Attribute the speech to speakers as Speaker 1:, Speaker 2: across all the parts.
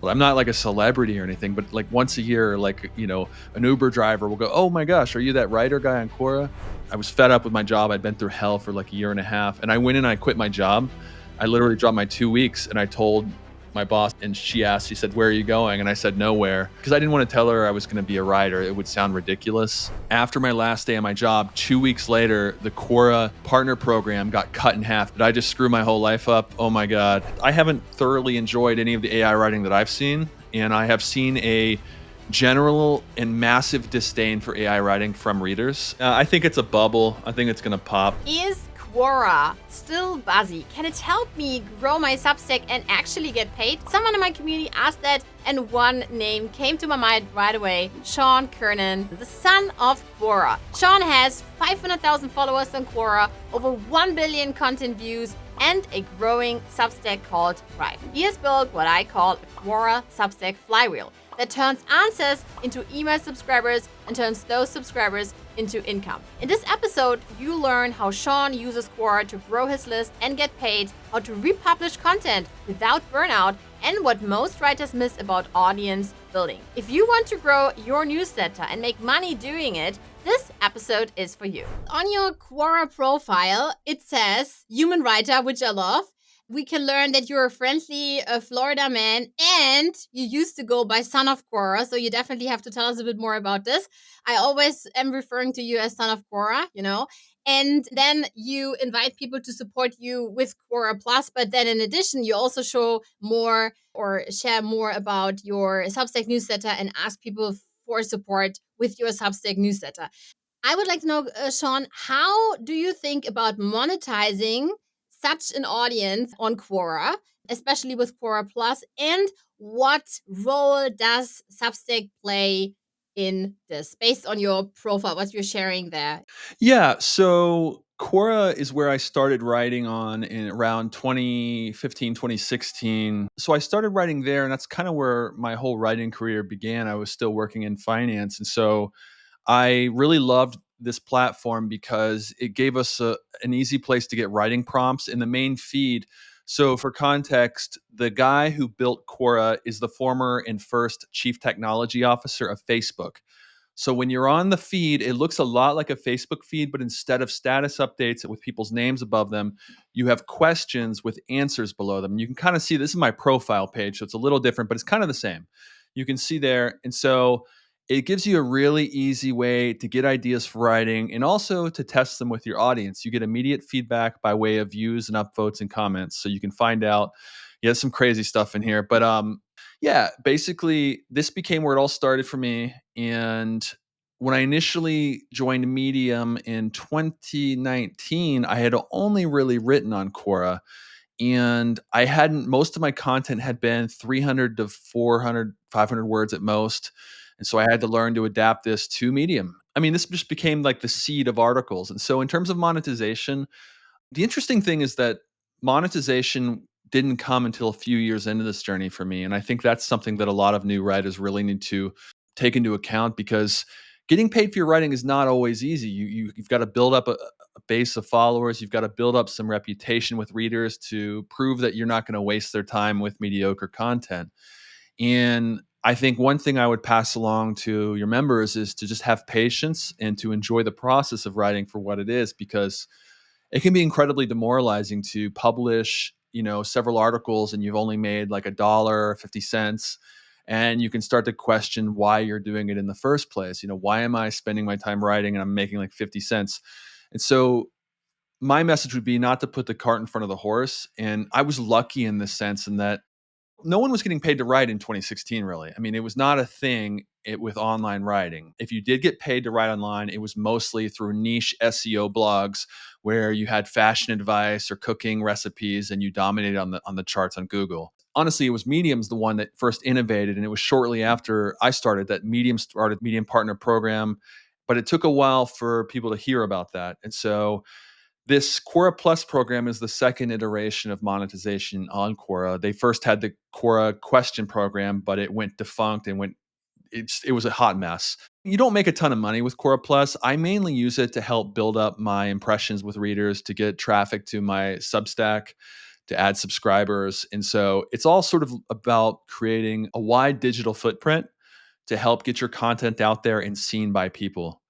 Speaker 1: Well, I'm not like a celebrity or anything, but like once a year, like, an Uber driver will go, "Oh my gosh, are you that writer guy on Quora?" I was fed up with my job. I'd been through hell for like a year and a half. And I went in and I quit my job. I literally dropped my 2 weeks and I told my boss, and she said, "Where are you going?" And I said, "Nowhere." Because I didn't want to tell her I was going to be a writer. It would sound ridiculous. After my last day on my job, 2 weeks later, the Quora partner program got cut in half. Did I just screw my whole life up? Oh my God. I haven't thoroughly enjoyed any of the AI writing that I've seen. And I have seen a general and massive disdain for AI writing from readers. I think it's a bubble. I think it's going to pop.
Speaker 2: Is Quora still buzzy? Can it help me grow my Substack and actually get paid? Someone in my community asked that, and one name came to my mind right away: Sean Kernan, the son of Quora. Sean has 500,000 followers on Quora, over 1 billion content views, and a growing Substack called Thrive. He has built what I call a Quora Substack Flywheel that turns answers into email subscribers and turns those subscribers into income. In this episode, you learn how Sean uses Quora to grow his list and get paid, how to republish content without burnout, and what most writers miss about audience building. If you want to grow your newsletter and make money doing it, this episode is for you. On your Quora profile, it says human writer, which I love. We can learn that you're a friendly Florida man and you used to go by son of Quora. So you definitely have to tell us a bit more about this. I always am referring to you as son of Quora, And then you invite people to support you with Quora Plus. But then in addition, you also show more or share more about your Substack newsletter and ask people for support with your Substack newsletter. I would like to know, Sean, how do you think about monetizing such an audience on Quora, especially with Quora Plus, and what role does Substack play in this based on your profile, what you're sharing there?
Speaker 1: Yeah, so Quora is where I started writing on in around 2015, 2016. So I started writing there, and that's kind of where my whole writing career began. I was still working in finance. And so I really loved this platform because it gave us an easy place to get writing prompts in the main feed. So for context, the guy who built Quora is the former and first chief technology officer of Facebook. So when you're on the feed, it looks a lot like a Facebook feed, but instead of status updates with people's names above them, you have questions with answers below them. And you can kind of see, this is my profile page, so it's a little different, but it's kind of the same. You can see there. And so it gives you a really easy way to get ideas for writing and also to test them with your audience. You get immediate feedback by way of views and upvotes and comments. So you can find out, some crazy stuff in here. But yeah, basically, this became where it all started for me. And when I initially joined Medium in 2019, I had only really written on Quora. And most of my content had been 300 to 400, 500 words at most. And so I had to learn to adapt this to Medium. I mean, this just became like the seed of articles. And so in terms of monetization, the interesting thing is that monetization didn't come until a few years into this journey for me. And I think that's something that a lot of new writers really need to take into account, because getting paid for your writing is not always easy. You've got to build up a base of followers. You've got to build up some reputation with readers to prove that you're not going to waste their time with mediocre content. And I think one thing I would pass along to your members is to just have patience and to enjoy the process of writing for what it is, because it can be incredibly demoralizing to publish, several articles and you've only made like $1.50, and you can start to question why you're doing it in the first place. Why am I spending my time writing and I'm making like 50 cents? And so my message would be not to put the cart in front of the horse. And I was lucky in this sense in that no one was getting paid to write in 2016, really. I mean, it was not a thing with online writing. If you did get paid to write online, it was mostly through niche SEO blogs where you had fashion advice or cooking recipes and you dominated on the charts on Google. Honestly, it was Medium's the one that first innovated, and it was shortly after I started that Medium started Medium Partner Program, but it took a while for people to hear about that. And so this Quora Plus program is the second iteration of monetization on Quora. They first had the Quora question program, but it went defunct and it was a hot mess. You don't make a ton of money with Quora Plus. I mainly use it to help build up my impressions with readers, to get traffic to my Substack, to add subscribers. And so it's all sort of about creating a wide digital footprint to help get your content out there and seen by people.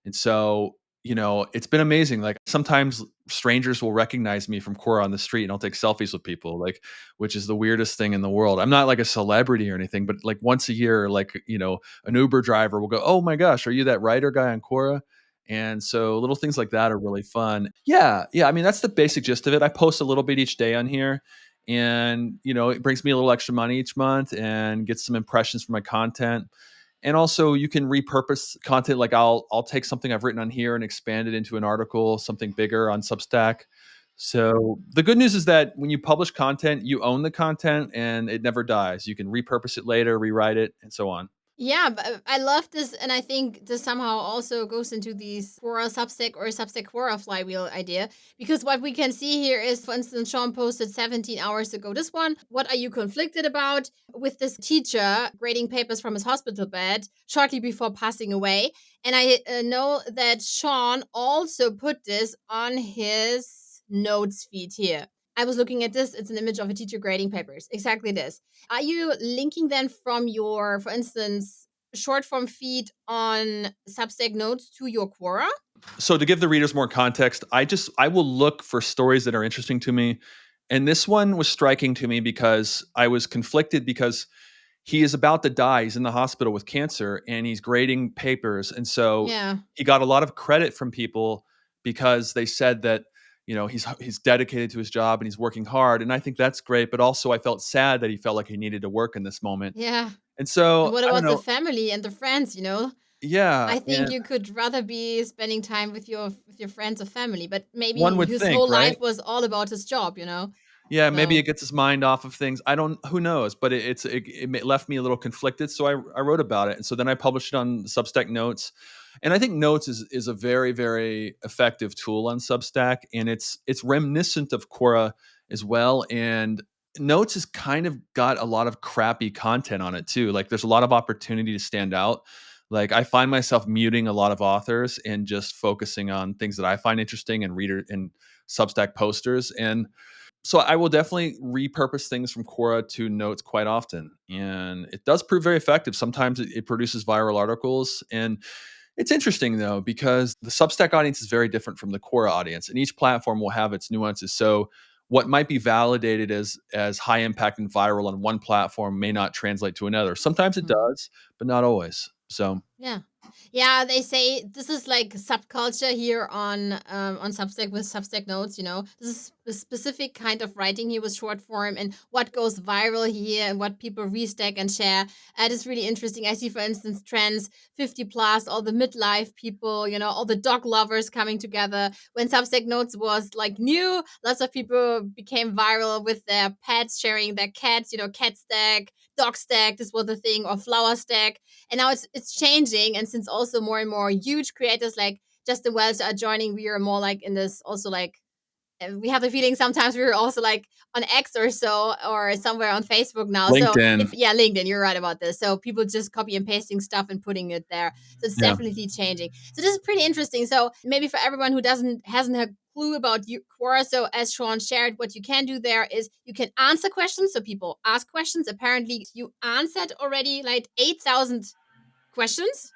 Speaker 1: And so, it's been amazing. Like sometimes strangers will recognize me from Quora on the street and I'll take selfies with people, like, which is the weirdest thing in the world. I'm not like a celebrity or anything, but like once a year, like, an Uber driver will go, "Oh my gosh, are you that writer guy on Quora?" And so little things like that are really fun. Yeah. Yeah. I mean, that's the basic gist of it. I post a little bit each day on here and, it brings me a little extra money each month and gets some impressions for my content. And also you can repurpose content. Like I'll take something I've written on here and expand it into an article, something bigger on Substack. So the good news is that when you publish content, you own the content and it never dies. You can repurpose it later, rewrite it, and so on.
Speaker 2: Yeah, but I love this, and I think this somehow also goes into these Quora Substack or Substack-Quora flywheel idea, because what we can see here is, for instance, Sean posted 17 hours ago this one. What are you conflicted about? With this teacher grading papers from his hospital bed shortly before passing away. And I know that Sean also put this on his notes feed here. I was looking at this. It's an image of a teacher grading papers. Exactly this. Are you linking then from your, for instance, short form feed on Substack Notes to your Quora?
Speaker 1: So to give the readers more context, I will look for stories that are interesting to me. And this one was striking to me because I was conflicted because he is about to die. He's in the hospital with cancer and he's grading papers. And so
Speaker 2: Yeah.
Speaker 1: he got a lot of credit from people because they said that, he's dedicated to his job and he's working hard. And I think that's great. But also I felt sad that he felt like he needed to work in this moment.
Speaker 2: Yeah.
Speaker 1: And
Speaker 2: And
Speaker 1: so
Speaker 2: what
Speaker 1: I don't
Speaker 2: about the
Speaker 1: know.
Speaker 2: family and the friends,
Speaker 1: Yeah.
Speaker 2: I think
Speaker 1: And
Speaker 2: you could rather be spending time with your friends or family, but
Speaker 1: one
Speaker 2: maybe
Speaker 1: would
Speaker 2: his
Speaker 1: think,
Speaker 2: whole
Speaker 1: right?
Speaker 2: life was all about his job,
Speaker 1: Yeah, maybe it
Speaker 2: So,
Speaker 1: gets his mind off of things. I don't. Who knows? But it left me a little conflicted. So I wrote about it, and so then I published it on Substack Notes, and I think Notes is a very very effective tool on Substack, and it's reminiscent of Quora as well. And Notes has kind of got a lot of crappy content on it too. Like there's a lot of opportunity to stand out. Like I find myself muting a lot of authors and just focusing on things that I find interesting and reader and Substack posters and so I will definitely repurpose things from Quora to Notes quite often, and it does prove very effective. Sometimes it produces viral articles, and it's interesting though because the Substack audience is very different from the Quora audience, and each platform will have its nuances. So what might be validated as high impact and viral on one platform may not translate to another. Sometimes it
Speaker 2: mhm.
Speaker 1: does, but not always. So
Speaker 2: Yeah. Yeah, they say this is like subculture here on Substack with Substack Notes, This is a specific kind of writing here with short form and what goes viral here and what people restack and share. It is really interesting. I see, for instance, trends 50 plus, all the midlife people, all the dog lovers coming together. When Substack Notes was like new, lots of people became viral with their pets sharing their cats, cat stack, dog stack, this was the thing, or flower stack. And now it's changing. And since also more and more huge creators like Justin Welch are joining, we are more like in this also like we have the feeling sometimes we're also like on X or so or somewhere on Facebook now. So
Speaker 1: LinkedIn,
Speaker 2: it's LinkedIn, you're right about this. So people just copy and pasting stuff and putting it there. So it's
Speaker 1: yeah,
Speaker 2: definitely changing. So this is pretty interesting. So maybe for everyone who hasn't a clue about Quora, so as Sean shared, what you can do there is you can answer questions. So people ask questions. Apparently you answered already like 8,000 questions.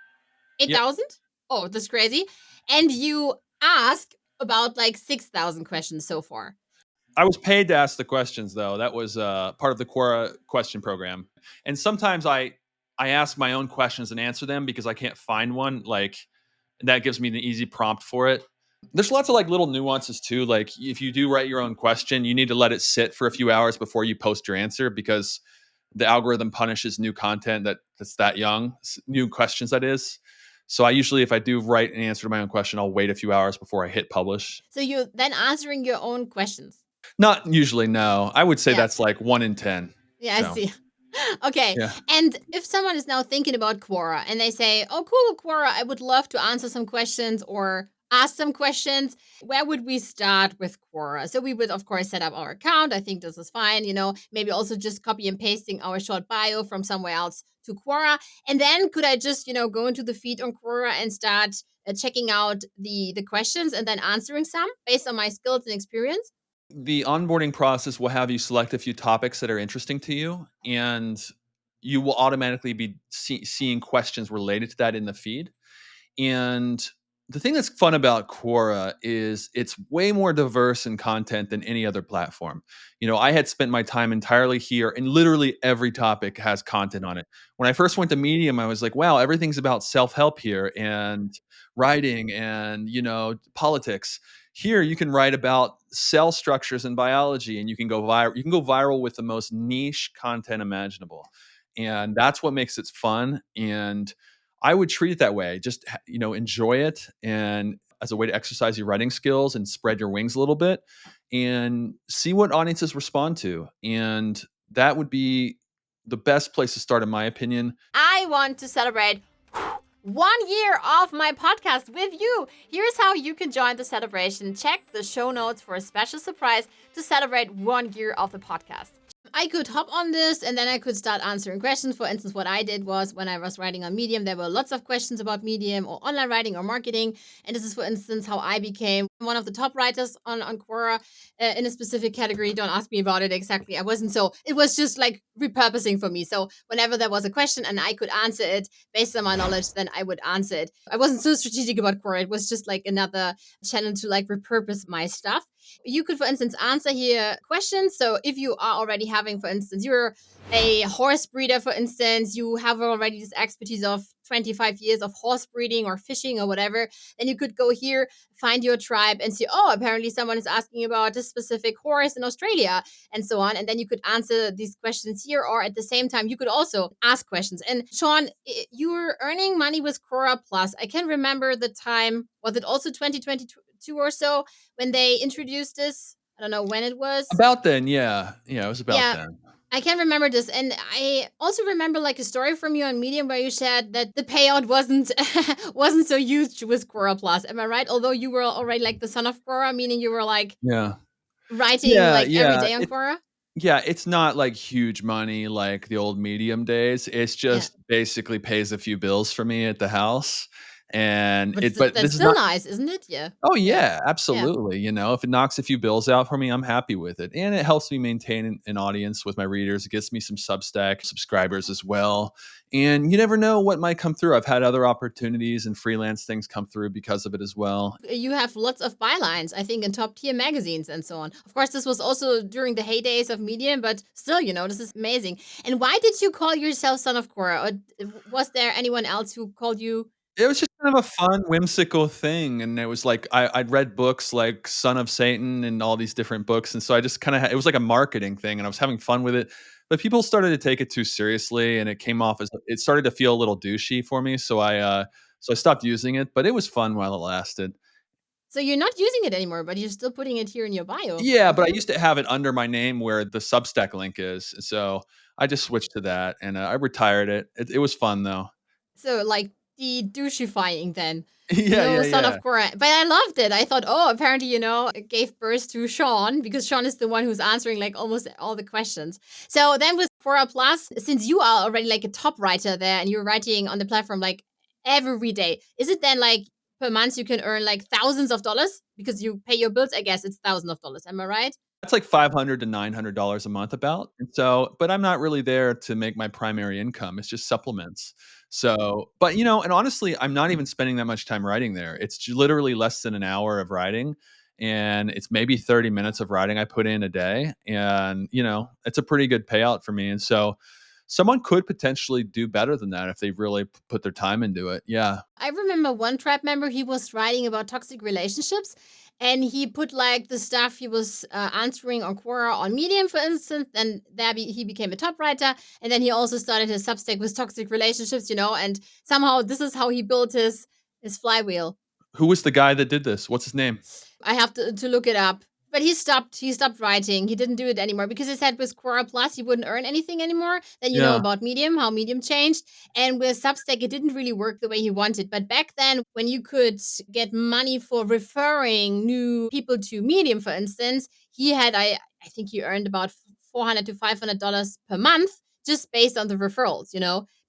Speaker 1: yeah.
Speaker 2: 8,000? Oh, that's crazy. And you ask about like 6,000 questions so far.
Speaker 1: I was paid to ask the questions though. That was part of the Quora question program. And sometimes I ask my own questions and answer them because I can't find one. Like that gives me an easy prompt for it. There's lots of like little nuances too. Like if you do write your own question, you need to let it sit for a few hours before you post your answer because the algorithm punishes new content that's that young, new questions that is. So I usually, if I do write an answer to my own question, I'll wait a few hours before I hit publish.
Speaker 2: So you're then answering your own questions.
Speaker 1: Not usually, no. I would say
Speaker 2: Yeah.
Speaker 1: that's like 1 in 10.
Speaker 2: Yeah, I
Speaker 1: So,
Speaker 2: see. Okay.
Speaker 1: yeah.
Speaker 2: And if someone is now thinking about Quora and they say, oh, cool, Quora, I would love to answer some questions or ask some questions, where would we start with Quora? So we would, of course, set up our account. I think this is fine. Maybe also just copy and pasting our short bio from somewhere else to Quora. And then could I just, go into the feed on Quora and start checking out the questions and then answering some based on my skills and experience?
Speaker 1: The onboarding process will have you select a few topics that are interesting to you, and you will automatically be seeing questions related to that in the feed. And the thing that's fun about Quora is it's way more diverse in content than any other platform. I had spent my time entirely here, and literally every topic has content on it. When I first went to Medium, I was like, wow, everything's about self-help here and writing and, politics. Here you can write about cell structures and biology, and you can go viral. You can go viral with the most niche content imaginable. And that's what makes it fun. And I would treat it that way. Just enjoy it, and as a way to exercise your writing skills and spread your wings a little bit, and see what audiences respond to. And that would be the best place to start, in my opinion.
Speaker 2: I want to celebrate 1 year of my podcast with you. Here's how you can join the celebration. Check the show notes for a special surprise to celebrate 1 year of the podcast. I could hop on this and then I could start answering questions. For instance, what I did was when I was writing on Medium, there were lots of questions about Medium or online writing or marketing. And this is, for instance, how I became one of the top writers on Quora in a specific category. Don't ask me about it exactly. I wasn't so, it was just like repurposing for me. So whenever there was a question and I could answer it based on my knowledge, then I would answer it. I wasn't so strategic about Quora. It was just like another channel to like repurpose my stuff. You could, for instance, answer here questions. So if you are already having, for instance, you're a horse breeder, for instance, you have already this expertise of 25 years of horse breeding or fishing or whatever, then you could go here, find your tribe and see, oh, apparently someone is asking about a specific horse in Australia and so on. And then you could answer these questions here, or at the same time, you could also ask questions. And Sean, you were earning money with Quora Plus. I can remember the time, was it also 2022 or so, when they introduced this? I don't know when it was.
Speaker 1: About then, yeah. Yeah, it was about then.
Speaker 2: I can remember this. And I also remember like a story from you on Medium where you said that the payout wasn't wasn't so huge with Quora Plus. Am I right? Although you were already like the son of Quora, meaning you were like writing like every day on Quora?
Speaker 1: Yeah, it's not like huge money like the old Medium days. It's just basically pays a few bills for me at the house. And
Speaker 2: but that's still nice, isn't it? Yeah.
Speaker 1: Oh yeah, absolutely. If it knocks a few bills out for me, I'm happy with it. And it helps me maintain an audience with my readers. It gets me some Substack subscribers as well. And you never know what might come through. I've had other opportunities and freelance things come through because of it as well.
Speaker 2: You have lots of bylines, I think, in top tier magazines and so on. Of course, this was also during the heydays of Medium, but still, this is amazing. And why did you call yourself son of Quora? Or was there anyone else who called you?
Speaker 1: It was just kind of a fun, whimsical thing, and it was like I'd read books like Son of Satan and all these different books, and so I just kind of it was like a marketing thing, and I was having fun with it. But people started to take it too seriously, and it started to feel a little douchey for me. So I stopped using it, but it was fun while it lasted.
Speaker 2: So you're not using it anymore, but you're still putting it here in your bio.
Speaker 1: Yeah, but I used to have it under my name where the Substack link is, so I just switched to that, and I retired it. It was fun though.
Speaker 2: So like the douchifying then.
Speaker 1: Yeah.
Speaker 2: Son of Quora. But I loved it. I thought, oh, apparently, it gave birth to Sean because Sean is the one who's answering like almost all the questions. So then with Quora Plus, since you are already like a top writer there and you're writing on the platform like every day, is it then like per month you can earn like thousands of dollars because you pay your bills? I guess it's thousands of dollars. Am I right?
Speaker 1: That's like $500 to $900 a month about. And so, but I'm not really there to make my primary income. It's just supplements. So, but and honestly, I'm not even spending that much time writing there. It's literally less than an hour of writing, and it's maybe 30 minutes of writing I put in a day. And, it's a pretty good payout for me. And so someone could potentially do better than that if they really put their time into it. Yeah.
Speaker 2: I remember one tribe member, he was writing about toxic relationships. And he put like the stuff he was answering on Quora on Medium, for instance. And there he became a top writer. And then he also started his Substack with toxic relationships, and somehow this is how he built his Flywheel.
Speaker 1: Who was the guy that did this? What's his name?
Speaker 2: I have to look it up. But he stopped writing. He didn't do it anymore because he said with Quora Plus, he wouldn't earn anything anymore. Then you know about Medium, how Medium changed. And with Substack, it didn't really work the way he wanted. But back then, when you could get money for referring new people to Medium, for instance, he had, I think he earned about $400 to $500 per month just based on the referrals,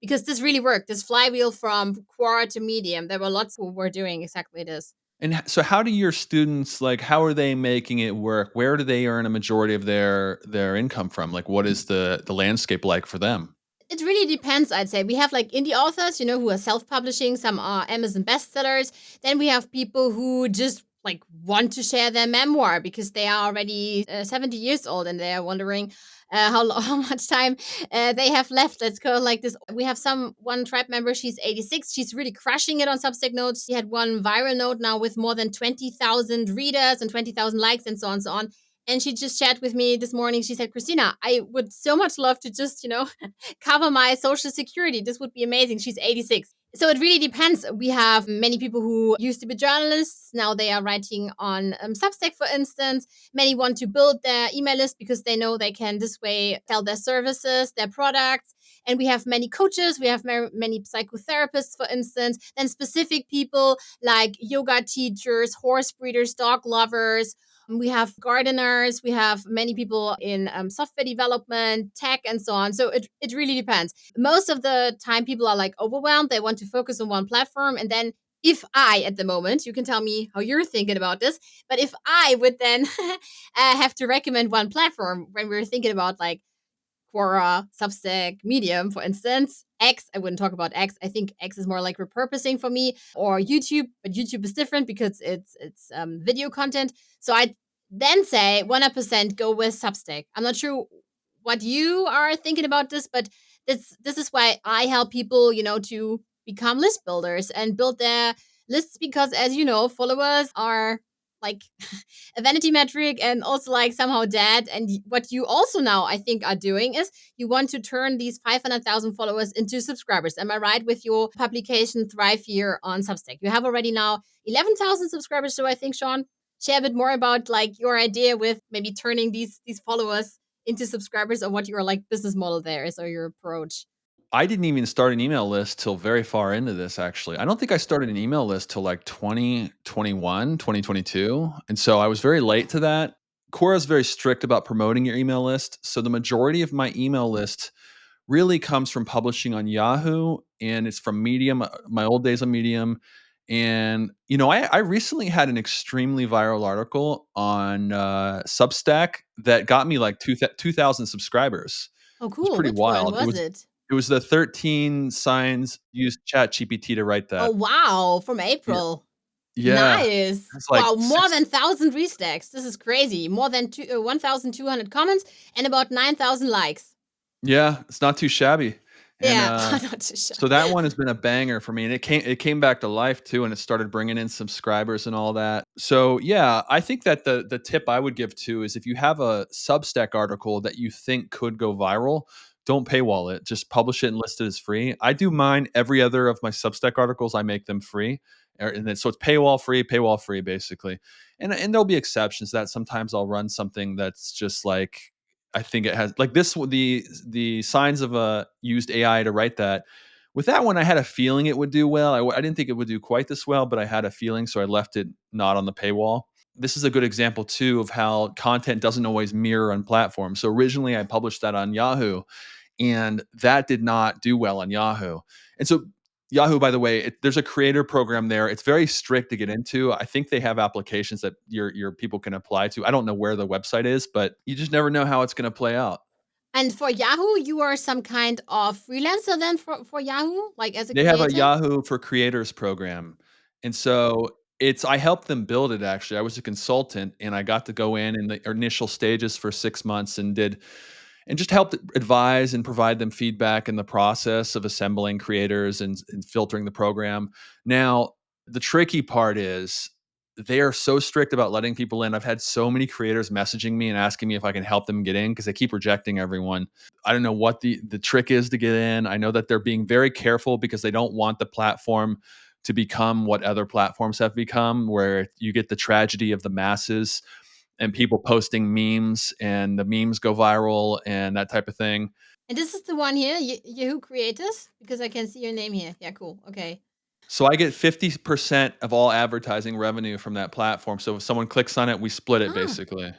Speaker 2: because this really worked. This flywheel from Quora to Medium, there were lots who were doing exactly this.
Speaker 1: And so how do your students, like, how are they making it work? Where do they earn a majority of their income from? Like, what is the landscape like for them?
Speaker 2: It really depends, I'd say. We have like indie authors, who are self-publishing. Some are Amazon bestsellers. Then we have people who just like want to share their memoir because they are already 70 years old and they are wondering how much time they have left. Let's go like this. We have one tribe member. She's 86. She's really crushing it on Substack Notes. She had one viral note now with more than 20,000 readers and 20,000 likes and so on and so on. And she just chatted with me this morning. She said, Christina, I would so much love to just, cover my social security. This would be amazing. She's 86. So it really depends. We have many people who used to be journalists. Now they are writing on Substack, for instance. Many want to build their email list because they know they can this way sell their services, their products. And we have many coaches. We have many psychotherapists, for instance. Then specific people like yoga teachers, horse breeders, dog lovers. We have gardeners. We have many people in software development, tech, and so on. So it really depends. Most of the time, people are like overwhelmed. They want to focus on one platform. And then, if I, at the moment, you can tell me how you're thinking about this, but if I would then have to recommend one platform when we're thinking about like Quora, Substack, Medium, for instance. X, I wouldn't talk about X. I think X is more like repurposing for me, or YouTube, but YouTube is different because it's video content. So I'd then say 100% go with Substack. I'm not sure what you are thinking about this, but this is why I help people, to become list builders and build their lists because, as you know, followers are like a vanity metric and also like somehow dead. And what you also now, I think, are doing is you want to turn these 500,000 followers into subscribers. Am I right with your publication Thrive here on Substack? You have already now 11,000 subscribers. So I think, Sean, share a bit more about like your idea with maybe turning these followers into subscribers, or what your like business model there is, or your approach.
Speaker 1: I didn't even start an email list till very far into this, actually. I don't think I started an email list till like 2021, 2022. And so I was very late to that. Quora is very strict about promoting your email list. So the majority of my email list really comes from publishing on Yahoo, and it's from Medium, my old days on Medium. And, I recently had an extremely viral article on Substack that got me like 2,000 subscribers.
Speaker 2: Oh,
Speaker 1: It was
Speaker 2: cool.
Speaker 1: pretty
Speaker 2: Which one
Speaker 1: wild.
Speaker 2: was it?
Speaker 1: It was the 13 signs used ChatGPT to write
Speaker 2: Oh,
Speaker 1: that.
Speaker 2: wow. From
Speaker 1: Yeah.
Speaker 2: April.
Speaker 1: Yeah.
Speaker 2: Nice.
Speaker 1: It's like
Speaker 2: Wow, more
Speaker 1: 6.
Speaker 2: than 1,000 restacks. This is crazy. More than 1,200 comments and about 9,000 likes.
Speaker 1: Yeah, it's not too shabby. And,
Speaker 2: Yeah, not too sure.
Speaker 1: so that one has been a banger for me, and it came back to life too, and it started bringing in subscribers and all that. So, yeah, I think that the tip I would give too is if you have a Substack article that you think could go viral, don't paywall it. Just publish it and list it as free. I do mine every other of my Substack articles, I make them free. And then so it's paywall free basically. And there'll be exceptions to that. Sometimes I'll run something that's just like I think it has like this the signs of a used AI to write that. With that one, I had a feeling it would do well. I didn't think it would do quite this well, but I had a feeling, so I left it not on the paywall. This is a good example too of how content doesn't always mirror on platforms. So originally, I published that on Yahoo, and that did not do well on Yahoo. And so Yahoo, by the way, there's a creator program there. It's very strict to get into. I think they have applications that your people can apply to. I don't know where the website is, but you just never know how it's going to play out.
Speaker 2: And for Yahoo, you are some kind of freelancer then for Yahoo, like as a
Speaker 1: They have a
Speaker 2: creator?
Speaker 1: Yahoo for Creators program. And so I helped them build it actually. I was a consultant, and I got to go in the initial stages for 6 months and just helped advise and provide them feedback in the process of assembling creators and filtering the program. Now, the tricky part is they are so strict about letting people in. I've had so many creators messaging me and asking me if I can help them get in because they keep rejecting everyone. I don't know what the trick is to get in. I know that they're being very careful because they don't want the platform to become what other platforms have become, where you get the tragedy of the masses and people posting memes and the memes go viral and that type of thing.
Speaker 2: And this is the one here, Yahoo Creators, because I can see your name here. Yeah, cool. Okay.
Speaker 1: So I get 50% of all advertising revenue from that platform. So if someone clicks on it, we split it
Speaker 2: Ah,
Speaker 1: basically.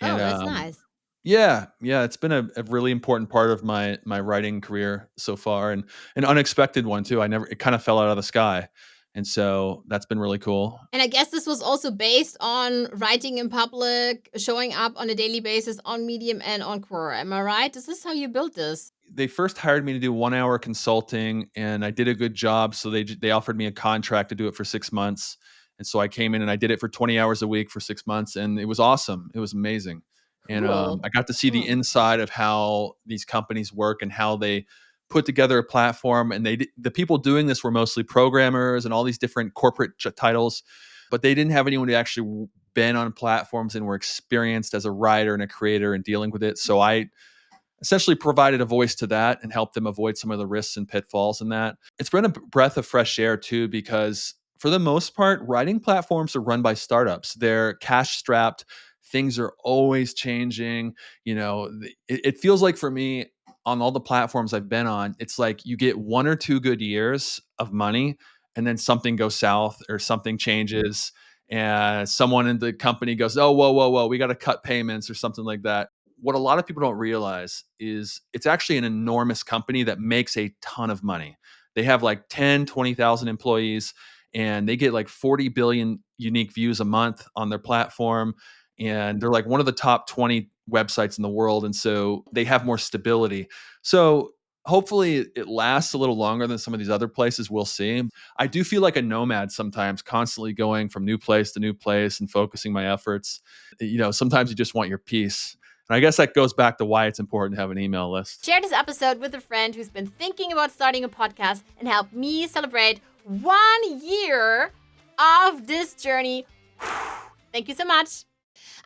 Speaker 1: And
Speaker 2: oh, that's nice.
Speaker 1: yeah, it's been a really important part of my writing career so far, and an unexpected one too. It kind of fell out of the sky. And so that's been really cool.
Speaker 2: And I guess this was also based on writing in public, showing up on a daily basis on Medium and on Quora. Am I right? Is this how you built this?
Speaker 1: They first hired me to do 1 hour consulting, and I did a good job. So they offered me a contract to do it for 6 months. And so I came in and I did it for 20 hours a week for 6 months, and it was awesome. It was amazing. And
Speaker 2: Cool.
Speaker 1: I got to see the
Speaker 2: Hmm.
Speaker 1: inside of how these companies work and how they put together a platform. And the people doing this were mostly programmers and all these different corporate titles, but they didn't have anyone who actually been on platforms and were experienced as a writer and a creator and dealing with it. So I essentially provided a voice to that and helped them avoid some of the risks and pitfalls in that. It's been a breath of fresh air too, because for the most part, writing platforms are run by startups. They're cash strapped. Things are always changing. It feels like for me on all the platforms I've been on, it's like you get 1 or 2 good years of money and then something goes south or something changes and someone in the company goes, oh, whoa, whoa, whoa, we got to cut payments or something like that. What a lot of people don't realize is it's actually an enormous company that makes a ton of money. They have like 10, 20,000 employees, and they get like 40 billion unique views a month on their platform. And they're like one of the top 20 websites in the world. And so they have more stability. So hopefully it lasts a little longer than some of these other places. We'll see. I do feel like a nomad sometimes, constantly going from new place to new place and focusing my efforts. Sometimes you just want your peace. And I guess that goes back to why it's important to have an email list.
Speaker 2: Share this episode with a friend who's been thinking about starting a podcast and help me celebrate 1 year of this journey. Thank you so much.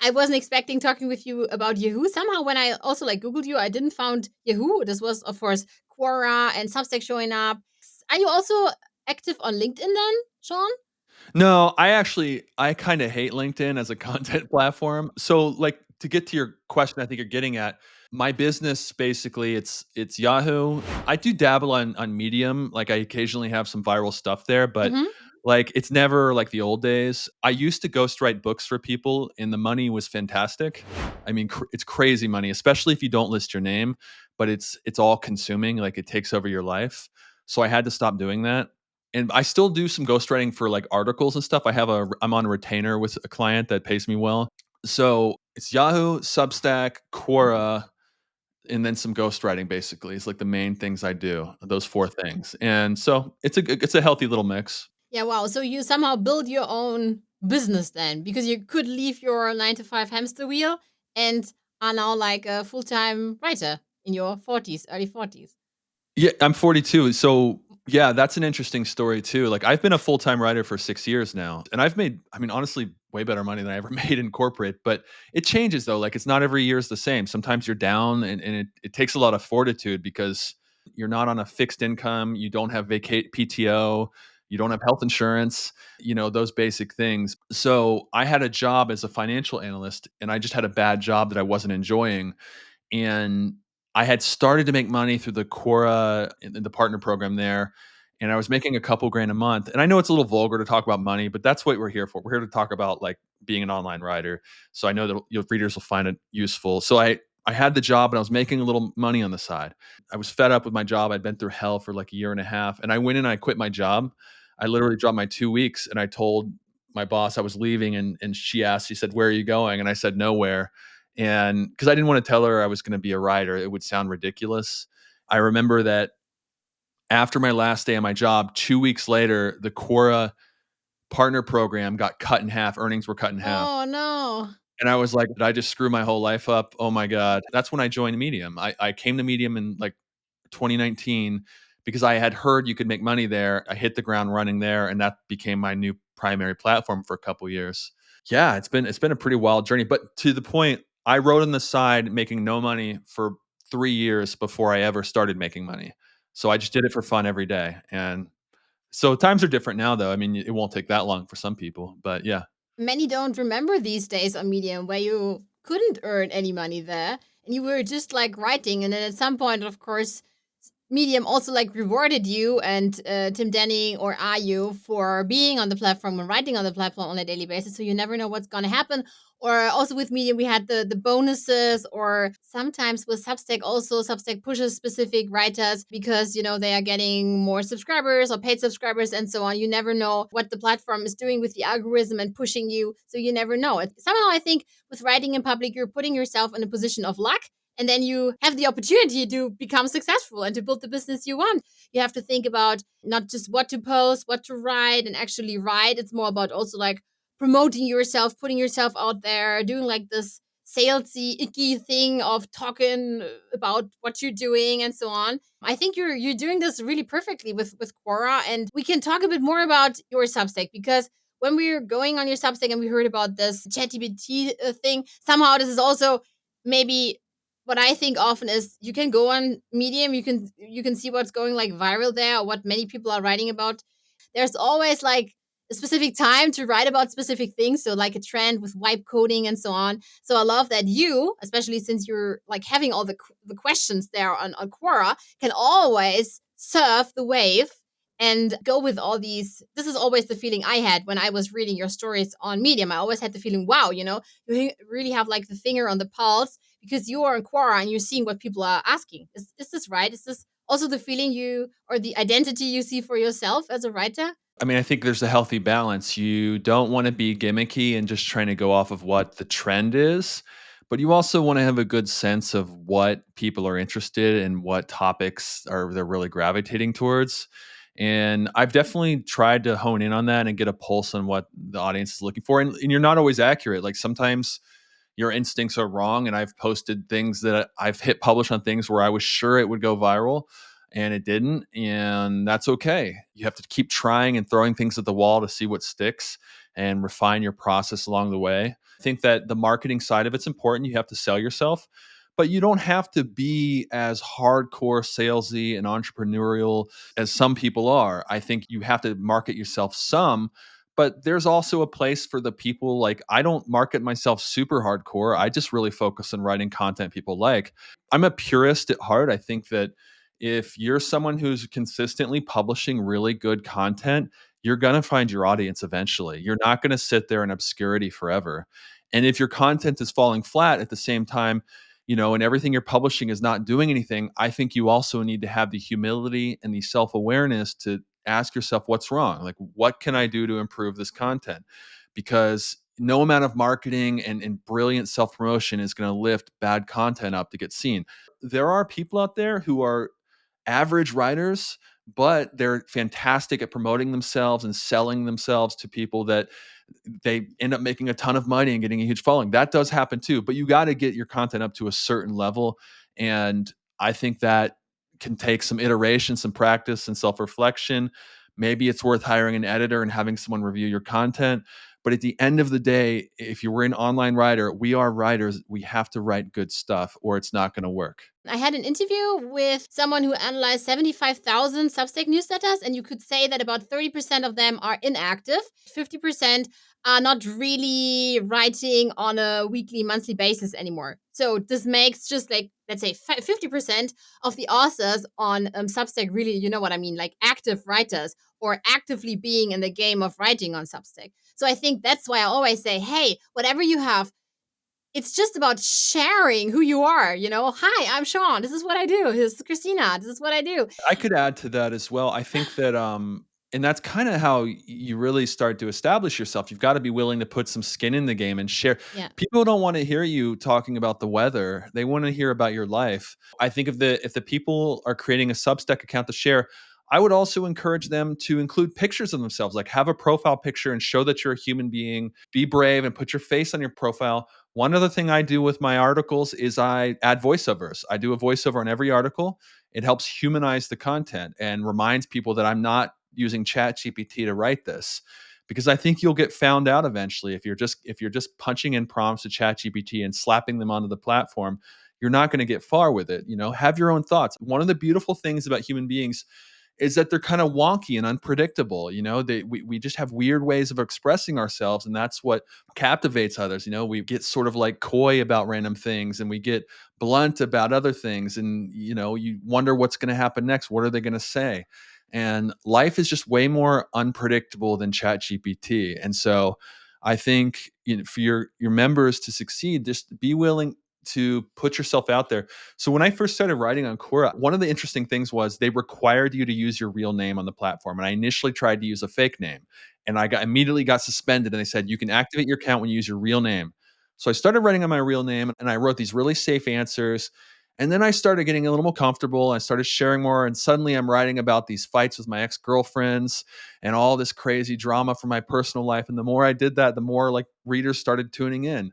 Speaker 2: I wasn't expecting talking with you about Yahoo. Somehow when I also Googled you, I didn't found Yahoo. This was, of course, Quora and Substack showing up. Are you also active on LinkedIn then, Sean?
Speaker 1: No, I kind of hate LinkedIn as a content platform. So to get to your question, I think you're getting at, my business basically it's Yahoo. I do dabble on Medium. Like I occasionally have some viral stuff there, but
Speaker 2: Mm-hmm.
Speaker 1: it's never like the old days. I used to ghostwrite books for people and the money was fantastic. I mean, it's crazy money, especially if you don't list your name, but it's all consuming, like it takes over your life. So I had to stop doing that. And I still do some ghostwriting for articles and stuff. I'm on a retainer with a client that pays me well. So it's Yahoo, Substack, Quora, and then some ghostwriting. Basically, it's like the main things I do. Those 4 things, and so it's a healthy little mix.
Speaker 2: Yeah, wow. So you somehow build your own business then, because you could leave your 9 to 5 hamster wheel and are now a full-time writer in your 40s, early 40s.
Speaker 1: Yeah, I'm 42. So yeah, that's an interesting story too. Like I've been a full-time writer for 6 years now, and I've made, I mean, honestly, way better money than I ever made in corporate, but it changes though. Like it's not every year is the same. Sometimes you're down and it takes a lot of fortitude because you're not on a fixed income, you don't have PTO, you don't have health insurance, those basic things. So I had a job as a financial analyst and I just had a bad job that I wasn't enjoying. And I had started to make money through the Quora, in the partner program there, and I was making a couple grand a month. And I know it's a little vulgar to talk about money, but that's what we're here for. We're here to talk about being an online writer. So I know that your readers will find it useful. So I had the job and I was making a little money on the side. I was fed up with my job. I'd been through hell for like a year and a half, and I went in and I quit my job. I literally dropped my 2 weeks and I told my boss I was leaving, and she said, "Where are you going?" And I said, "Nowhere." And because I didn't want to tell her I was going to be a writer, it would sound ridiculous. I remember that after my last day on my job, 2 weeks later, the Quora partner program got cut in half. Earnings were cut in half.
Speaker 2: Oh, no.
Speaker 1: And I was like, did I just screw my whole life up? Oh my God. That's when I joined Medium. I came to Medium in 2019 because I had heard you could make money there. I hit the ground running there, and that became my new primary platform for a couple years. Yeah, it's been a pretty wild journey. But to the point, I wrote on the side making no money for 3 years before I ever started making money. So I just did it for fun every day. And so times are different now, though. I mean, it won't take that long for some people, but yeah.
Speaker 2: Many don't remember these days on Medium where you couldn't earn any money there and you were just writing. And then at some point, of course, Medium also like rewarded you and Tim Denning or Ayu for being on the platform and writing on the platform on a daily basis. So you never know what's going to happen. Or also with Medium, we had the bonuses, or sometimes with Substack also, Substack pushes specific writers because, they are getting more subscribers or paid subscribers and so on. You never know what the platform is doing with the algorithm and pushing you. So you never know. Somehow I think with writing in public, you're putting yourself in a position of luck. And then you have the opportunity to become successful and to build the business you want. You have to think about not just what to post, what to write, and actually write. It's more about also like promoting yourself, putting yourself out there, doing like this salesy, icky thing of talking about what you're doing and so on. I think you're doing this really perfectly with Quora, and we can talk a bit more about your Substack, because when we were going on your Substack and we heard about this ChatGPT thing, somehow this is also maybe what I think often is you can go on Medium, you can see what's going like viral there or what many people are writing about. There's always like a specific time to write about specific things, so like a trend with vibe coding and so on. So I love that you, especially since you're like having all the questions there on Quora, can always surf the wave and go with all these. This is always the feeling I had when I was reading your stories on Medium. I always had the feeling, wow, you really have like the finger on the pulse because you are in Quora and you're seeing what people are asking. Is this right? Is this also the feeling you, or the identity you see for yourself as a writer?
Speaker 1: I mean, I think there's a healthy balance. You don't want to be gimmicky and just trying to go off of what the trend is, but you also want to have a good sense of what people are interested in, what topics are they're really gravitating towards. And I've definitely tried to hone in on that and get a pulse on what the audience is looking for. And you're not always accurate. Like sometimes your instincts are wrong. And I've posted things that I've hit publish on things where I was sure it would go viral and it didn't. And that's okay. You have to keep trying and throwing things at the wall to see what sticks and refine your process along the way. I think that the marketing side of it's important. You have to sell yourself, but you don't have to be as hardcore salesy and entrepreneurial as some people are. I think you have to market yourself some, but there's also a place for the people. Like, I don't market myself super hardcore. I just really focus on writing content people like. I'm a purist at heart. I think that if you're someone who's consistently publishing really good content, you're going to find your audience eventually. You're not going to sit there in obscurity forever. And if your content is falling flat at the same time, and everything you're publishing is not doing anything, I think you also need to have the humility and the self awareness to ask yourself what's wrong. Like, what can I do to improve this content? Because no amount of marketing and brilliant self promotion is going to lift bad content up to get seen. There are people out there who are average writers, but they're fantastic at promoting themselves and selling themselves to people that they end up making a ton of money and getting a huge following. That does happen too, but you got to get your content up to a certain level. And I think that can take some iteration, some practice, and self reflection. Maybe it's worth hiring an editor and having someone review your content. But at the end of the day, if you were an online writer, we are writers. We have to write good stuff or it's not going to work.
Speaker 2: I had an interview with someone who analyzed 75,000 Substack newsletters, and you could say that about 30% of them are inactive. 50% are not really writing on a weekly, monthly basis anymore. So this makes just like, let's say 50% of the authors on Substack really, you know what I mean, like active writers or actively being in the game of writing on Substack. So I think that's why I always say, hey, whatever you have, it's just about sharing who you are. Hi, I'm Sean. This is what I do. This is Christina. This is what I do.
Speaker 1: I could add to that as well. I think that and that's kind of how you really start to establish yourself. You've got to be willing to put some skin in the game and share.
Speaker 2: Yeah.
Speaker 1: People don't want to hear you talking about the weather. They want to hear about your life. I think if the people are creating a Substack account to share, I would also encourage them to include pictures of themselves, like have a profile picture and show that you're a human being. Be brave and put your face on your profile. One other thing I do with my articles is I add voiceovers. I do a voiceover on every article. It helps humanize the content and reminds people that I'm not using ChatGPT to write this, because I think you'll get found out eventually if you're just punching in prompts to ChatGPT and slapping them onto the platform. You're not going to get far with it. Have your own thoughts. One of the beautiful things about human beings is that they're kind of wonky and unpredictable. We just have weird ways of expressing ourselves, and that's what captivates others. We get sort of like coy about random things, and we get blunt about other things, and you wonder what's going to happen next. What are they going to say? And life is just way more unpredictable than ChatGPT. And so I think, for your members to succeed, just be willing to put yourself out there. So when I first started writing on Quora, one of the interesting things was they required you to use your real name on the platform. And I initially tried to use a fake name, and I immediately got suspended. And they said, you can activate your account when you use your real name. So I started writing on my real name, and I wrote these really safe answers. And then I started getting a little more comfortable. I started sharing more. And suddenly I'm writing about these fights with my ex-girlfriends and all this crazy drama from my personal life. And the more I did that, the more like readers started tuning in.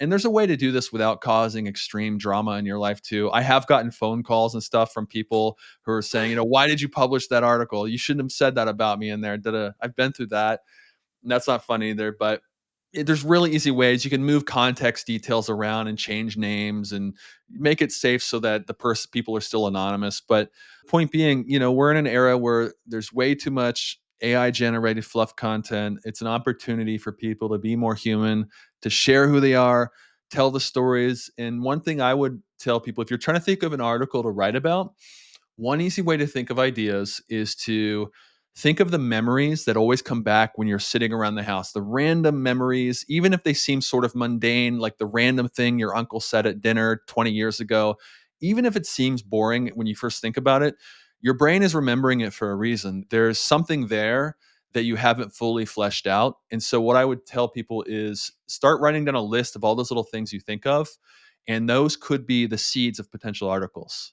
Speaker 1: And there's a way to do this without causing extreme drama in your life too. I have gotten phone calls and stuff from people who are saying, why did you publish that article? You shouldn't have said that about me in there. I've been through that. And that's not funny either, but there's really easy ways you can move context details around and change names and make it safe so that people are still anonymous. But point being, we're in an era where there's way too much AI generated fluff content. It's an opportunity for people to be more human, to share who they are, tell the stories. And one thing I would tell people, if you're trying to think of an article to write about, one easy way to think of ideas is to think of the memories that always come back when you're sitting around the house, the random memories, even if they seem sort of mundane, like the random thing your uncle said at dinner 20 years ago. Even if it seems boring when you first think about it, your brain is remembering it for a reason. There's something there that you haven't fully fleshed out. And so, what I would tell people is start writing down a list of all those little things you think of, and those could be the seeds of potential articles.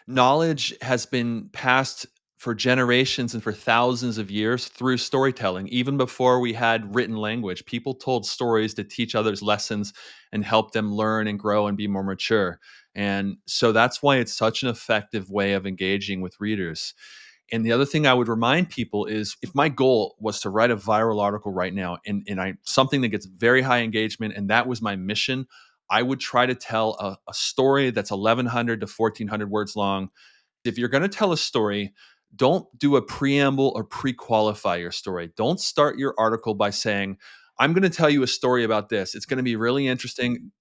Speaker 1: Knowledge has been passed for generations and for thousands of years through storytelling. Even before we had written language, people told stories to teach others lessons and help them learn and grow and be more mature. And so that's why it's such an effective way of engaging with readers. And the other thing I would remind people is, if my goal was to write a viral article right now, and something that gets very high engagement, and that was my mission, I would try to tell a story that's 1,100 to 1,400 words long. If you're going to tell a story, don't do a preamble or pre-qualify your story. Don't start your article by saying, I'm going to tell you a story about this. It's going to be really interesting.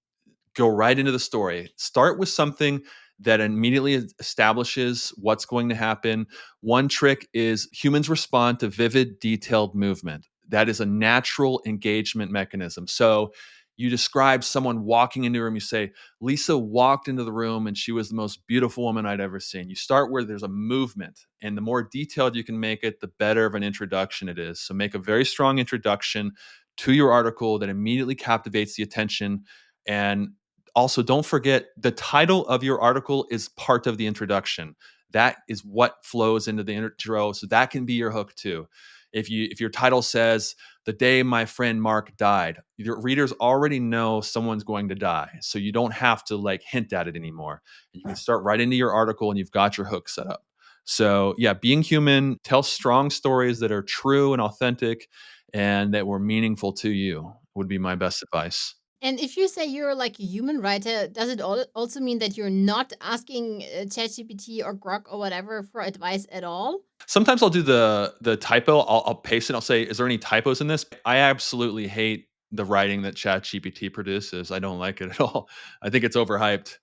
Speaker 1: Go right into the story. Start with something that immediately establishes what's going to happen. One trick is humans respond to vivid, detailed movement. That is a natural engagement mechanism. So you describe someone walking into a room, you say, Lisa walked into the room and she was the most beautiful woman I'd ever seen. You start where there's a movement, and the more detailed you can make it, the better of an introduction it is. So make a very strong introduction to your article that immediately captivates the attention. And also, don't forget, the title of your article is part of the introduction. That is what flows into the intro, so that can be your hook too. If your title says "The Day My Friend Mark Died," your readers already know someone's going to die, so you don't have to like hint at it anymore. You can start right into your article, and you've got your hook set up. So yeah, being human, tell strong stories that are true and authentic, and that were meaningful to you would be my best advice.
Speaker 2: And if you say you're like a human writer, does it also mean that you're not asking ChatGPT or Grok or whatever for advice at all?
Speaker 1: Sometimes I'll do the typo. I'll paste it. I'll say, "Is there any typos in this?" I absolutely hate the writing that ChatGPT produces. I don't like it at all. I think it's overhyped.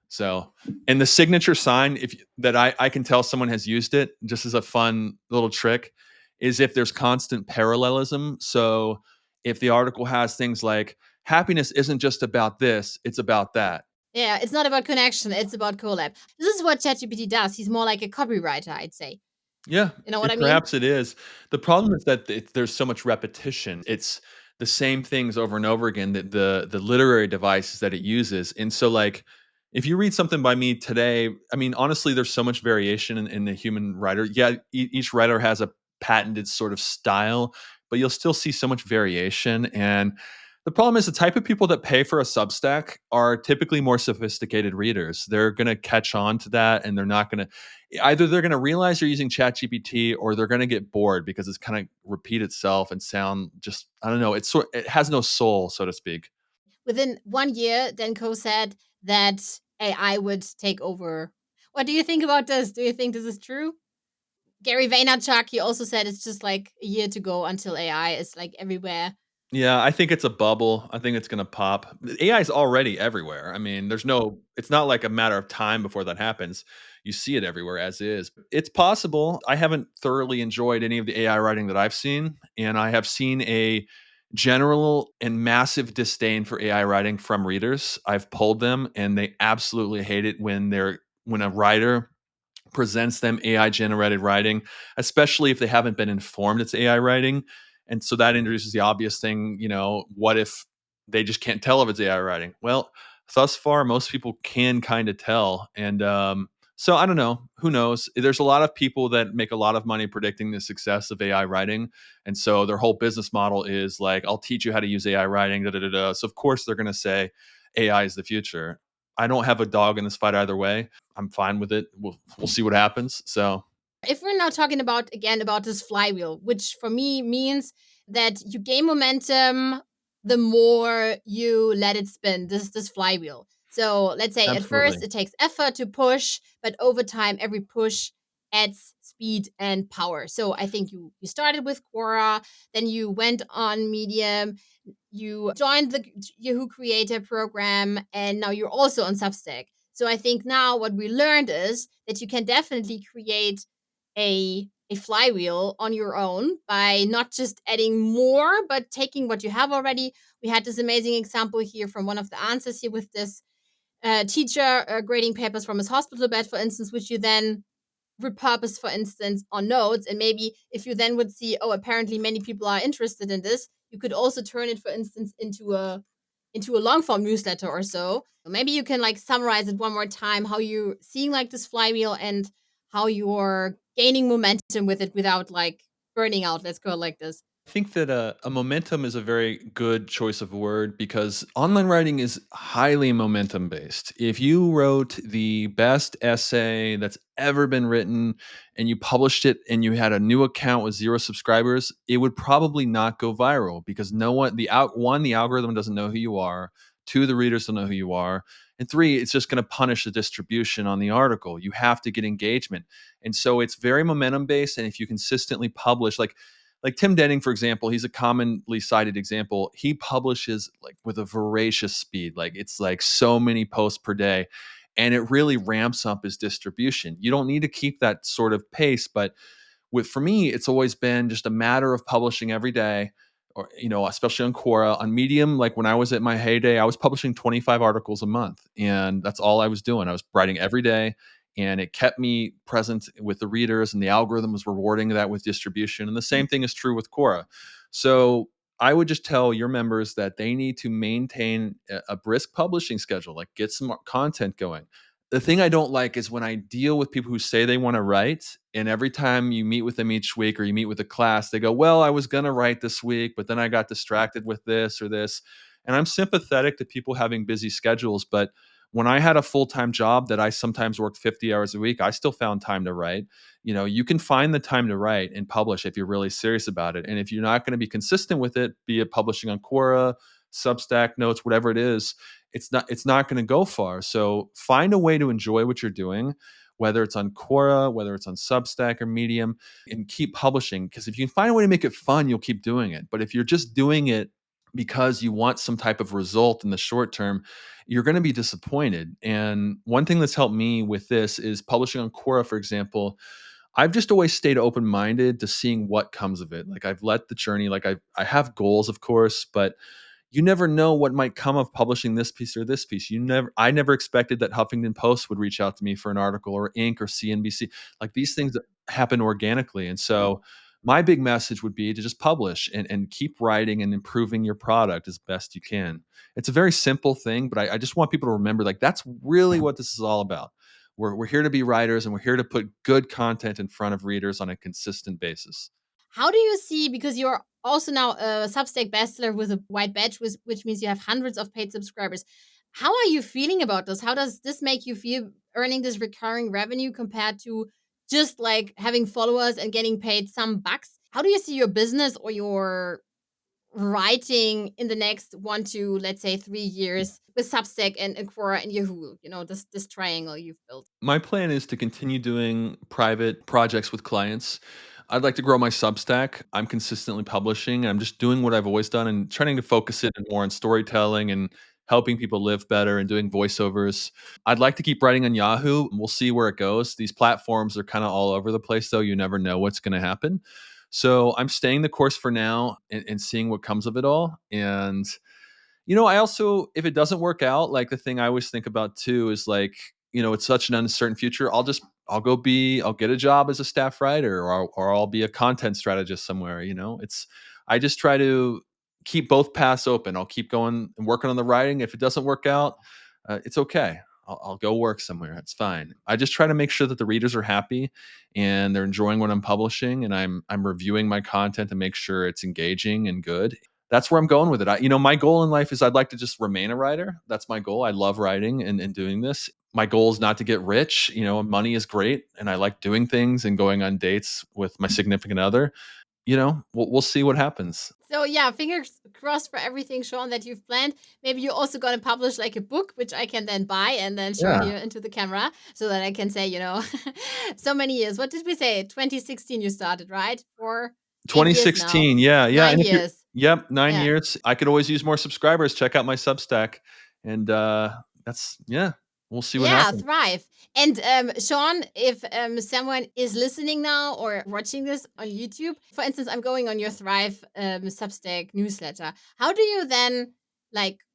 Speaker 1: So, and the signature sign, that I can tell someone has used it, just as a fun little trick, is if there's constant parallelism. So, if the article has things like "Happiness isn't just about this; it's about that."
Speaker 2: Yeah, it's not about connection, it's about collab. This is what ChatGPT does. He's more like a copywriter, I'd say.
Speaker 1: Yeah,
Speaker 2: You know what I mean?
Speaker 1: perhaps it is. The problem is that there's so much repetition. It's the same things over and over again, that the literary devices that it uses. And so, like, if you read something by me today, I mean, honestly, there's so much variation in the human writer. Yeah, each writer has a patented sort of style, but you'll still see so much variation. And the problem is, the type of people that pay for a Substack are typically more sophisticated readers. They're going to catch on to that, and they're not going to, either they're going to realize they're using ChatGPT, or they're going to get bored because it's kind of repeat itself and sound just, I don't know, it has no soul, so to speak.
Speaker 2: Within 1 year, Denko said that AI would take over. What do you think about this? Do you think this is true? Gary Vaynerchuk, he also said it's just like a year to go until AI is like everywhere.
Speaker 1: Yeah, I think it's a bubble. I think it's gonna pop. AI is already everywhere. I mean, it's not like a matter of time before that happens. You see it everywhere as is. It's possible. I haven't thoroughly enjoyed any of the AI writing that I've seen, and I have seen a general and massive disdain for AI writing from readers. I've polled them and they absolutely hate it when a writer presents them AI generated writing, especially if they haven't been informed it's AI writing. And so that introduces the obvious thing, what if they just can't tell if it's AI writing? Well, thus far, most people can kind of tell. And so I don't know. Who knows? There's a lot of people that make a lot of money predicting the success of AI writing. And so their whole business model is like, I'll teach you how to use AI writing. Da, da, da, da. So, of course, they're going to say AI is the future. I don't have a dog in this fight either way. I'm fine with it. We'll see what happens. So
Speaker 2: If we're now talking about again about this flywheel, which for me means that you gain momentum the more you let it spin, this flywheel. So let's say at first
Speaker 1: absolutely.
Speaker 2: it takes effort to push, but over time every push adds speed and power. So I think you started with Quora, then you went on Medium, you joined the Yahoo Creator Program, and now you're also on Substack. So I think now what we learned is that you can definitely create a flywheel on your own by not just adding more, but taking what you have already. We had this amazing example here from one of the answers here with this teacher grading papers from his hospital bed, for instance, which you then repurpose, for instance, on notes. And maybe if you then would see, oh, apparently many people are interested in this, you could also turn it, for instance, into a long form newsletter or so. Maybe you can like summarize it one more time how you're seeing like this flywheel and how you're gaining momentum with it without like burning out. Let's go like this.
Speaker 1: I think that a momentum is a very good choice of word because online writing is highly momentum based. If you wrote the best essay that's ever been written and you published it and you had a new account with 0 subscribers, it would probably not go viral because no one, the algorithm doesn't know who you are. Two, the readers don't know who you are. And three, it's just going to punish the distribution on the article. You have to get engagement. And so it's very momentum based. And if you consistently publish, like Tim Denning, for example, he's a commonly cited example. He publishes like with a voracious speed, like it's like so many posts per day, and it really ramps up his distribution. You don't need to keep that sort of pace, but for me, it's always been just a matter of publishing every day, or especially on Quora, on Medium. Like when I was at my heyday, I was publishing 25 articles a month, and that's all I was doing. I was writing every day, and it kept me present with the readers, and the algorithm was rewarding that with distribution. And the same thing is true with Quora. So I would just tell your members that they need to maintain a brisk publishing schedule, like get some content going. The thing I don't like is when I deal with people who say they want to write, and every time you meet with them each week or you meet with a class, they go, "Well, I was going to write this week, but then I got distracted with this or this." And I'm sympathetic to people having busy schedules, but when I had a full-time job that I sometimes worked 50 hours a week, I still found time to write. You can find the time to write and publish if you're really serious about it. And if you're not going to be consistent with it, be it publishing on Quora, Substack Notes, whatever it is, it's not going to go far. So find a way to enjoy what you're doing, whether it's on Quora, whether it's on Substack or Medium, and keep publishing. Because if you can find a way to make it fun, you'll keep doing it. But if you're just doing it because you want some type of result in the short term, you're going to be disappointed. And one thing that's helped me with this is publishing on Quora, for example. I've just always stayed open minded to seeing what comes of it. Like I've let the journey, like I have goals, of course, but you never know what might come of publishing this piece or this piece. I never expected that Huffington Post would reach out to me for an article, or Inc. or CNBC. Like these things happen organically. And so my big message would be to just publish and keep writing and improving your product as best you can. It's a very simple thing, but I just want people to remember like that's really what this is all about. We're here to be writers, and we're here to put good content in front of readers on a consistent basis.
Speaker 2: How do you see, because you're also now a Substack bestseller with a white badge, which means you have hundreds of paid subscribers. How are you feeling about this? How does this make you feel earning this recurring revenue compared to just like having followers and getting paid some bucks? How do you see your business or writing in the next 1 to, let's say, 3 years with Substack and Quora and Yahoo? This triangle you've built.
Speaker 1: My plan is to continue doing private projects with clients. I'd like to grow my Substack. I'm consistently publishing. I'm just doing what I've always done and trying to focus it more on storytelling and helping people live better and doing voiceovers. I'd like to keep writing on Yahoo. We'll see where it goes. These platforms are kind of all over the place, though. You never know what's going to happen. So I'm staying the course for now and seeing what comes of it all. And I also, if it doesn't work out, like the thing I always think about too is like, it's such an uncertain future. I'll get a job as a staff writer, or I'll be a content strategist somewhere. I just try to keep both paths open. I'll keep going and working on the writing. If it doesn't work out, it's okay. I'll go work somewhere. It's fine. I just try to make sure that the readers are happy and they're enjoying what I'm publishing, and I'm reviewing my content to make sure it's engaging and good. That's where I'm going with it. My goal in life is I'd like to just remain a writer. That's my goal. I love writing and doing this. My goal is not to get rich. Money is great, and I like doing things and going on dates with my significant other. We'll see what happens.
Speaker 2: So yeah, fingers crossed for everything, Sean, that you've planned. Maybe you're also going to publish like a book, which I can then buy and then show
Speaker 1: Yeah.
Speaker 2: you into the camera so that I can say, so many years. What did we say? 2016 you started, right? For 8 years now.
Speaker 1: 2016. Yeah.
Speaker 2: 9
Speaker 1: And
Speaker 2: years.
Speaker 1: yep, 9
Speaker 2: Yeah.
Speaker 1: years. I could always use more subscribers. Check out my Substack. And we'll see what happens.
Speaker 2: Thrive. And Sean, if someone is listening now or watching this on YouTube, for instance, I'm going on your Thrive Substack newsletter. How do you then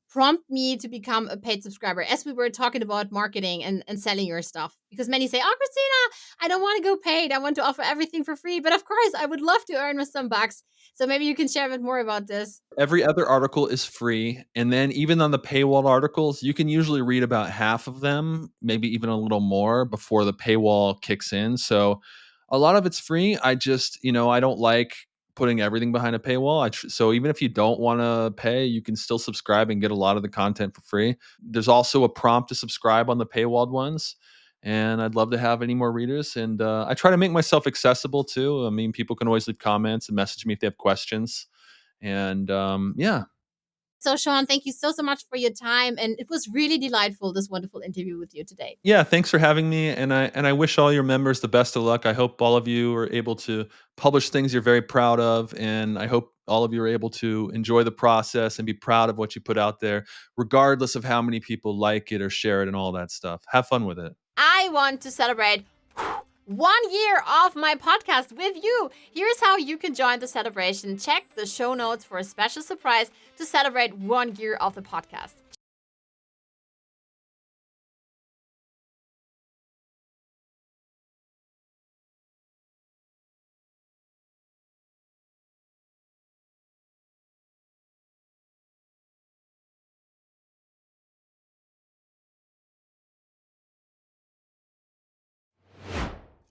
Speaker 2: prompt me to become a paid subscriber, as we were talking about marketing and selling your stuff? Because many say, oh, Christina, I don't want to go paid. I want to offer everything for free. But of course, I would love to earn some bucks. So maybe you can share a bit more about this.
Speaker 1: Every other article is free. And then even on the paywall articles, you can usually read about half of them, maybe even a little more before the paywall kicks in. So a lot of it's free. I just, I don't like putting everything behind a paywall. So even if you don't want to pay, you can still subscribe and get a lot of the content for free. There's also a prompt to subscribe on the paywalled ones. And I'd love to have any more readers. And I try to make myself accessible too. I mean, people can always leave comments and message me if they have questions. And
Speaker 2: So, Sean, thank you so much for your time. And it was really delightful, this wonderful interview with you today.
Speaker 1: Yeah, thanks for having me. And I wish all your members the best of luck. I hope all of you are able to publish things you're very proud of. And I hope all of you are able to enjoy the process and be proud of what you put out there, regardless of how many people like it or share it and all that stuff. Have fun with it.
Speaker 2: I want to celebrate 1 year of my podcast with you. Here's how you can join the celebration. Check the show notes for a special surprise to celebrate 1 year of the podcast.